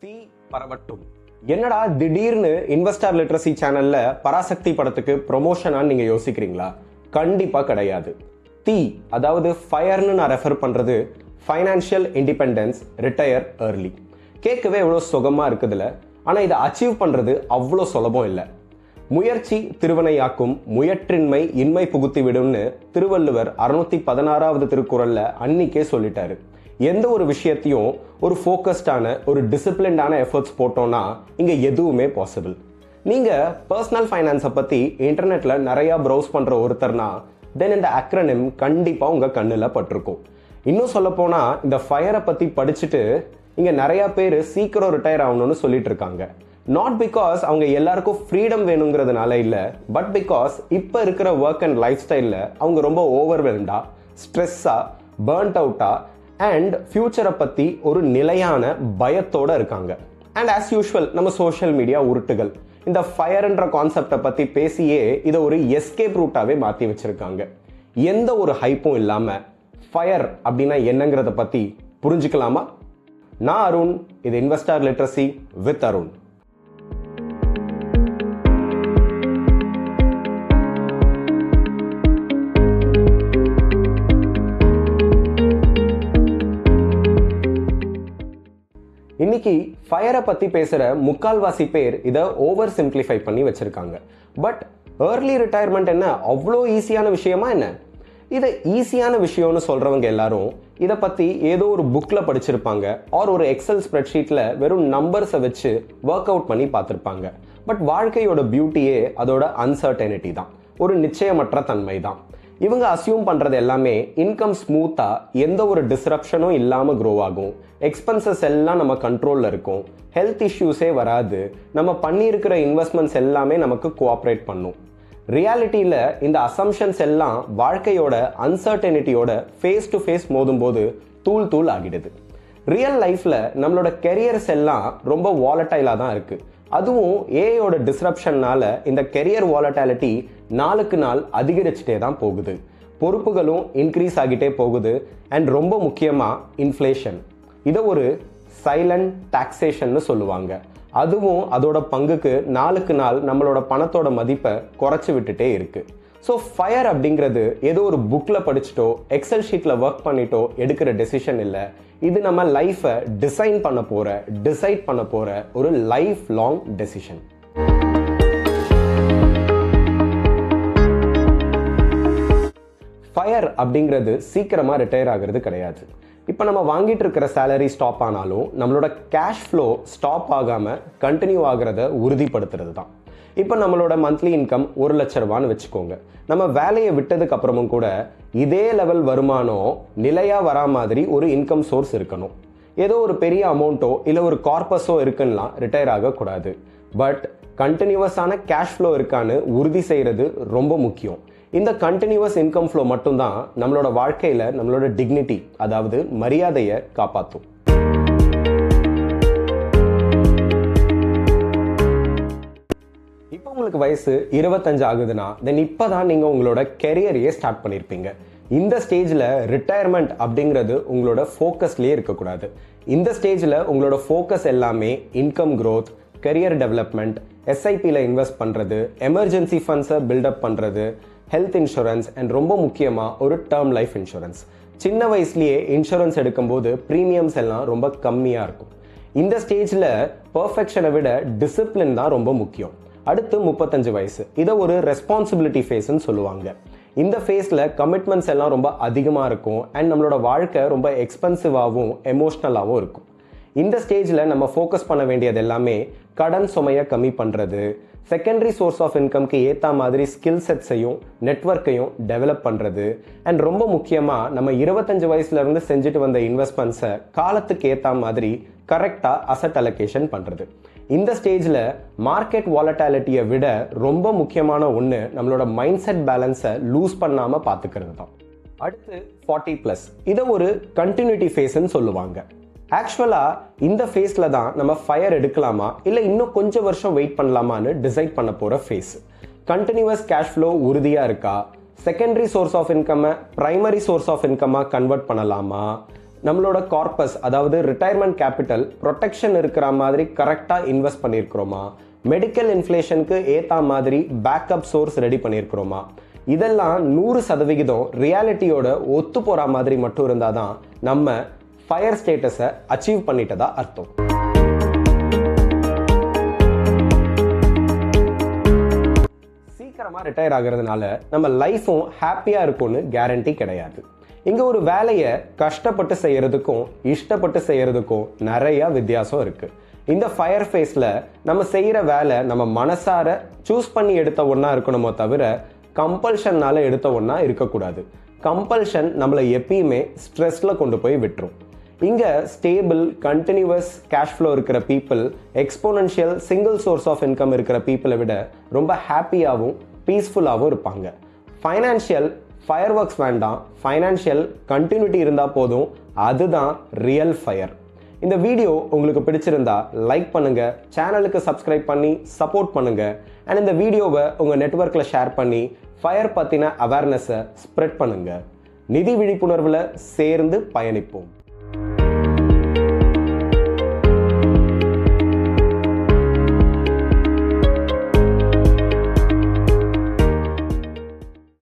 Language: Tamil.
தீ பரவட்டும். என்னடா திடீர்னு இன்வெஸ்டர் லிட்ரஸி சேனல்ல பராசக்தி படத்துக்கு ப்ரொமோஷனான்னு நீங்க யோசிக்கிறீங்களா? கண்டிப்பா கிடையாது. தீ அதாவது ஃபயர்னு நான் ரெஃபர் பண்றது ஃபைனான்சியல் இண்டிபெண்டன்ஸ் ரிட்டையர் ஏர்லி. கேட்கவே எவ்வளோ சுகமா இருக்குதுல. ஆனா இதை அச்சீவ் பண்றது அவ்வளோ சுலபம் இல்லை. முயற்சி திருவினையாக்கும், முயற்றின்மை இன்மை புகுத்தி விடும்னு திருவள்ளுவர் 616வது திருக்குறள்ல அன்னிக்கே சொல்லிட்டாரு. எந்த ஒரு விஷயத்தையும் ஒரு ஃபோக்கஸ்டான ஒரு டிசிப்ளின்டான எஃபர்ட்ஸ் போட்டோம்னா இங்க எதுவுமே பாசிபிள். நீங்க பர்சனல் ஃபைனான்ஸை பத்தி இன்டர்நெட்ல நிறைய ப்ரௌஸ் பண்ற ஒருத்தர்னா தென் இந்த அக்ரனிம் கண்டிப்பா உங்க கண்ணுல பட்டிருக்கும். இன்னும் சொல்ல போனா இந்த ஃபயரை பத்தி படிச்சுட்டு இங்க நிறைய பேர் சீக்கிரம் ரிட்டையர் ஆகணும்னு சொல்லிட்டு இருக்காங்க. நாட் பிகாஸ் அவங்க எல்லாருக்கும் ஃப்ரீடம் வேணுங்கிறதுனால இல்ல, பட் பிகாஸ் இப்ப இருக்கிற ஒர்க் அண்ட் லைஃப் ஸ்டைல்ல அவங்க ரொம்ப ஓவர்வெல்ம்டா, ஸ்ட்ரெஸ்ஸா, பர்ன்ட் அவுட்டா அண்ட் ஃபியூச்சரை பத்தி ஒரு நிலையான பயத்தோட இருக்காங்க. அண்ட் ஆஸ் யூஷுவல் நம்ம சோஷியல் மீடியா உருட்டுகள் இந்த ஃபயர்ன்ற கான்செப்டை பத்தி பேசியே இதை ஒரு எஸ்கேப் ரூட்டாவே மாத்தி வச்சிருக்காங்க. எந்த ஒரு ஹைப்பும் இல்லாம ஃபயர் அப்படின்னா என்னங்கிறத பத்தி புரிஞ்சுக்கலாமா? நான் அருண், இது இன்வெஸ்டர் லிட்ரஸி வித் அருண். இன்னைக்கு ஃபயரை பத்தி பேசுற முக்கால்வாசி பேர் இதை ஓவர் சிம்பிளிஃபை பண்ணி வச்சிருக்காங்க. பட் ஏர்லி ரிட்டையர்மெண்ட் என்ன அவ்வளோ ஈஸியான விஷயமா என்ன? இதை ஈஸியான விஷயம்னு சொல்றவங்க எல்லாரும் இதை பத்தி ஏதோ ஒரு புக்ல படிச்சிருப்பாங்க, ஆர் ஒரு எக்ஸல் ஸ்ப்ரெட்ஷீட்ல வெறும் நம்பர்ஸை வச்சு ஒர்க் அவுட் பண்ணி பார்த்துருப்பாங்க. பட் வாழ்க்கையோட பியூட்டியே அதோட அன்சர்டனிட்டி தான், ஒரு நிச்சயமற்ற தன்மை தான். இவங்க அசியூம் பண்றது எல்லாமே இன்கம் ஸ்மூத்தா எந்த ஒரு டிஸ்ரப்ஷனும் இல்லாம க்ரோ ஆகும், எக்ஸ்பென்சஸ் எல்லாம் நம்ம கண்ட்ரோல்ல இருக்கும், ஹெல்த் இஷ்யூஸே வராது, நம்ம பண்ணியிருக்கிற இன்வெஸ்ட்மெண்ட்ஸ் எல்லாமே நமக்கு கோஆப்ரேட் பண்ணும். ரியாலிட்டியில இந்த அசம்ஷன்ஸ் எல்லாம் வாழ்க்கையோட அன்சர்டனிட்டியோட ஃபேஸ் டு ஃபேஸ் மோதும் போது தூள் தூள் ஆகிடுது. ரியல் லைஃப்ல நம்மளோட கெரியர்ஸ் எல்லாம் ரொம்ப வாலட்டைலா தான் இருக்கு. அதுவும் ஏஐயோட டிஸ்ரப்ஷன்னால இந்த கெரியர் வாலட்டாலிட்டி நாளுக்கு நாள் அதிகரிச்சுட்டே தான் போகுது. பொறுப்புகளும் இன்க்ரீஸ் ஆகிட்டே போகுது. அண்ட் ரொம்ப முக்கியமா இன்ஃப்ளேஷன், இதை ஒரு சைலண்ட் டாக்ஸேஷன் சொல்லுவாங்க. அதுவும் அதோட பங்குக்கு நாளுக்கு நாள் நம்மளோட பணத்தோட மதிப்பை குறைச்சி விட்டுட்டே இருக்கு. ஸோ ஃபயர் அப்படிங்கிறது ஏதோ ஒரு புக்ல படிச்சுட்டோ எக்ஸல் ஷீட்ல ஒர்க் பண்ணிட்டோ எடுக்கிற டெசிஷன் இல்லை. இது நம்ம லைஃபை டிசைட் பண்ண போற ஒரு லைஃப் லாங் டெசிஷன். ஃபயர் அப்படிங்கிறது சீக்கிரமா ரிட்டையர் ஆகிறது கிடையாது. இப்போ நம்ம வாங்கிட்டு இருக்கிற சேலரி ஸ்டாப் ஆனாலும் நம்மளோட கேஷ் ஃப்ளோ ஸ்டாப் ஆகாம கண்டினியூ ஆகிறத உறுதிப்படுத்துறது தான். இப்போ நம்மளோட மந்த்லி இன்கம் 1 லட்ச ரூபான்னு வச்சுக்கோங்க. நம்ம வேலையை விட்டதுக்கு அப்புறமும் கூட இதே லெவல் வருமானம் நிலையா வரா மாதிரி ஒரு இன்கம் சோர்ஸ் இருக்கணும். ஏதோ ஒரு பெரிய அமௌண்ட்டோ இல்லை ஒரு கார்பஸோ இருக்குன்னா ரிட்டையர் ஆகக்கூடாது. பட் கண்டினியூவஸான கேஷ் ஃப்ளோ இருக்கான்னு உறுதி செய்யறது ரொம்ப முக்கியம். இந்த கண்டினியூவஸ் இன்கம் ஃப்ளோ மட்டும்தான் நம்மளோட வாழ்க்கையில நம்மளோட டிக்னிட்டி, அதாவது மரியாதையை காப்பாற்றும். இப்போ உங்களுக்கு வயசு 25 ஆகுதுன்னா தென் இப்போதான் நீங்க உங்களோட கெரியரையே ஸ்டார்ட் பண்ணியிருப்பீங்க. இந்த ஸ்டேஜில் ரிட்டையர்மெண்ட் அப்படிங்கிறது உங்களோட ஃபோக்கஸ்லேயே இருக்கக்கூடாது. இந்த ஸ்டேஜில் உங்களோட ஃபோக்கஸ் எல்லாமே இன்கம் க்ரோத், கெரியர் டெவலப்மெண்ட், எஸ்ஐபியில் இன்வெஸ்ட் பண்ணுறது, எமர்ஜென்சி ஃபண்ட்ஸை பில்டப் பண்ணுறது, ஹெல்த் இன்சூரன்ஸ் அண்ட் ரொம்ப முக்கியமாக ஒரு டேர்ம் லைஃப் இன்சூரன்ஸ். சின்ன வயசுலேயே இன்சூரன்ஸ் எடுக்கும்போது ப்ரீமியம்ஸ் எல்லாம் ரொம்ப கம்மியாக இருக்கும். இந்த ஸ்டேஜில் பர்ஃபெக்ஷனை விட டிசிப்ளின் தான் ரொம்ப முக்கியம். அடுத்து 35 வயசு, இதை ஒரு ரெஸ்பான்சிபிலிட்டி ஃபேஸ்ன்னு சொல்லுவாங்க. இந்த ஃபேஸில் கமிட்மெண்ட்ஸ் எல்லாம் ரொம்ப அதிகமாக இருக்கும் அண்ட் நம்மளோட வாழ்க்கை ரொம்ப எக்ஸ்பென்சிவாகவும் எமோஷ்னலாகவும் இருக்கும். இந்த ஸ்டேஜில் நம்ம ஃபோக்கஸ் பண்ண வேண்டியது எல்லாமே கடன் சுமையை கம்மி பண்ணுறது, செகண்டரி சோர்ஸ் ஆஃப் இன்கம்க்கு ஏற்ற மாதிரி ஸ்கில் செட்ஸையும் நெட்வொர்க்கையும் டெவலப் பண்ணுறது அண்ட் ரொம்ப முக்கியமாக நம்ம 25 வயசுலேருந்து செஞ்சுட்டு வந்த இன்வெஸ்ட்மெண்ட்ஸை காலத்துக்கு ஏற்ற மாதிரி கரெக்டாக அசட் அலோகேஷன் பண்ணுறது. இந்த ஸ்டேஜில் மார்க்கெட் வாலட்டாலிட்டியை விட ரொம்ப முக்கியமான ஒன்று நம்மளோட மைண்ட் செட் பேலன்ஸை லூஸ் பண்ணாமல் பார்த்துக்கிறது தான். அடுத்து 40+, இதை ஒரு கண்டினியூட்டி ஃபேஸ்ன்னு சொல்லுவாங்க. ஆக்சுவலாக இந்த ஃபேஸில் தான் நம்ம ஃபயர் எடுக்கலாமா இல்லை இன்னும் கொஞ்சம் வருஷம் வெயிட் பண்ணலாமான்னு டிசைட் பண்ண போகிற ஃபேஸ். கண்டினியூவஸ் கேஷ் ஃப்ளோ உறுதியாக இருக்கா, செகண்டரி சோர்ஸ் ஆஃப் இன்கம்மை ப்ரைமரி சோர்ஸ் ஆஃப் இன்கம்மாக கன்வெர்ட் பண்ணலாமா, நம்மளோட கார்பஸ் அதாவது ரிட்டையர்மெண்ட் கேபிட்டல் ப்ரொடெக்ஷன் இருக்கிற மாதிரி கரெக்டாக இன்வெஸ்ட் பண்ணியிருக்கிறோமா, மெடிக்கல் இன்ஃப்ளேஷனுக்கு ஏற்ற மாதிரி பேக்கப் சோர்ஸ் ரெடி பண்ணியிருக்கிறோமா, இதெல்லாம் 100% ரியாலிட்டியோட ஒத்து போகிற மாதிரி மட்டும் இருந்தால் தான் நம்ம ஃபயர் ஸ்டேட்டஸை அச்சீவ் பண்ணிட்டதா அர்த்தம். சீக்கிரமாக ரிட்டையர் ஆகிறதுனால நம்ம லைஃப்பும் ஹாப்பியாக இருக்கும்னு கேரண்டி கிடையாது. இங்கே ஒரு வேலையை கஷ்டப்பட்டு செய்கிறதுக்கும் இஷ்டப்பட்டு செய்கிறதுக்கும் நிறையா வித்தியாசம் இருக்குது. இந்த ஃபயர் ஃபேஸில் நம்ம செய்கிற வேலை நம்ம மனசார சூஸ் பண்ணி எடுத்த ஒன்றா இருக்கணுமோ தவிர கம்பல்ஷன்னால எடுத்த ஒன்றா இருக்கக்கூடாது. கம்பல்ஷன் நம்மளை எப்பயுமே ஸ்ட்ரெஸ்ல கொண்டு போய் விட்டுரும். இங்கே ஸ்டேபிள் கண்டினியூவஸ் கேஷ் ஃப்ளோ இருக்கிற people exponential single source of income இருக்கிற பீப்புளை விட ரொம்ப ஹாப்பியாகவும் பீஸ்ஃபுல்லாகவும் இருப்பாங்க. ஃபைனான்ஷியல் ஃபயர் ஒர்க்ஸ் வேண்டாம், ஃபைனான்ஷியல் கண்டினியூட்டி இருந்தால் போதும். அதுதான் ரியல் ஃபயர். இந்த வீடியோ உங்களுக்கு பிடிச்சிருந்தா லைக் பண்ணுங்க, சேனலுக்கு சப்ஸ்கிரைப் பண்ணி சப்போர்ட் பண்ணுங்க. அண்ட் இந்த வீடியோவை உங்கள் நெட்வொர்க்கில் ஷேர் பண்ணி ஃபயர் பற்றின அவேர்னஸை ஸ்ப்ரெட் பண்ணுங்க. நிதி விழிப்புணர்வில் சேர்ந்து பயணிப்போம்.